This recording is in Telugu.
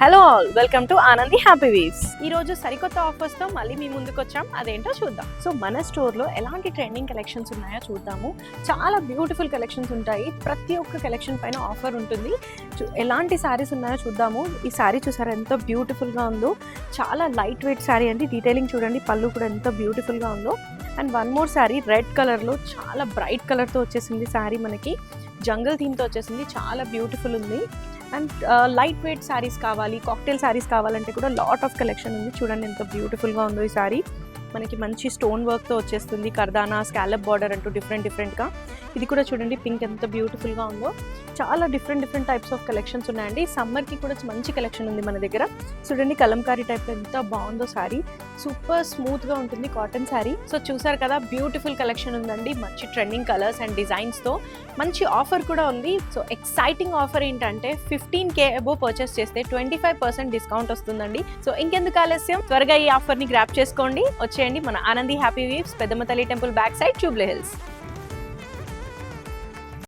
Hello all, welcome to Anandi happy weaves. ఈ రోజు సరికొత్త ఆఫర్స్ తో మళ్ళీ మీ ముందుకు వచ్చాం. అదేంటో చూద్దాం. సో మన స్టోర్ లో ఎలాంటి ట్రెండింగ్ కలెక్షన్స్ ఉన్నాయో చూద్దాము. చాలా బ్యూటిఫుల్ కలెక్షన్స్ ఉంటాయి. ప్రతి ఒక్క కలెక్షన్ పైన ఆఫర్ ఉంటుంది. ఎలాంటి శారీస్ ఉన్నాయో చూద్దాము. ఈ శారీ చూసారా ఎంత బ్యూటిఫుల్ గా ఉందో. చాలా లైట్ వెయిట్ శారీ అండి. డీటెయిలింగ్ చూడండి, పళ్ళు కూడా ఎంత బ్యూటిఫుల్ గా ఉందో. And one more sari red colour లో చాలా బ్రైట్ కలర్ తో వచ్చేసింది. శారీ మనకి జంగల్ థీమ్ తో వచ్చేసింది. చాలా బ్యూటిఫుల్ ఉంది. అండ్ లైట్ వెయిట్ శారీస్ కావాలి, కాక్టైల్ శారీస్ కావాలంటే కూడా లాట్ ఆఫ్ కలెక్షన్ ఉంది. చూడండి ఎంత బ్యూటిఫుల్గా ఉందో ఈ శారీ. మనకి మంచి స్టోన్ వర్క్తో వచ్చేస్తుంది. కర్దానా, స్కాలప్ బార్డర్ అంటూ డిఫరెంట్గా. ఇది కూడా చూడండి పింక్ ఎంత బ్యూటిఫుల్గా ఉందో. చాలా డిఫరెంట్ టైప్స్ ఆఫ్ కలెక్షన్స్ ఉన్నాయండి. సమ్మర్కి కూడా మంచి కలెక్షన్ ఉంది మన దగ్గర. చూడండి కలంకారీ టైప్లో ఎంత బాగుందో శారీ. సూపర్ స్మూత్గా ఉంటుంది కాటన్ శారీ. సో చూసారు కదా, బ్యూటిఫుల్ కలెక్షన్ ఉందండి. మంచి ట్రెండింగ్ కలర్స్ అండ్ డిజైన్స్తో మంచి ఆఫర్ కూడా ఉంది. సో ఎక్సైటింగ్ ఆఫర్ ఏంటంటే 15K అబోవ్ పర్చేస్ చేస్తే 25% డిస్కౌంట్ వస్తుందండి. సో ఇంకెందుకు ఆలస్యం, త్వరగా ఈ ఆఫర్ని గ్రాప్ చేసుకోండి. వచ్చేయండి మన ఆనంది హ్యాపీ వీవ్స్, పెద్దమ్మ తల్లి temple back side, Jubilee hills.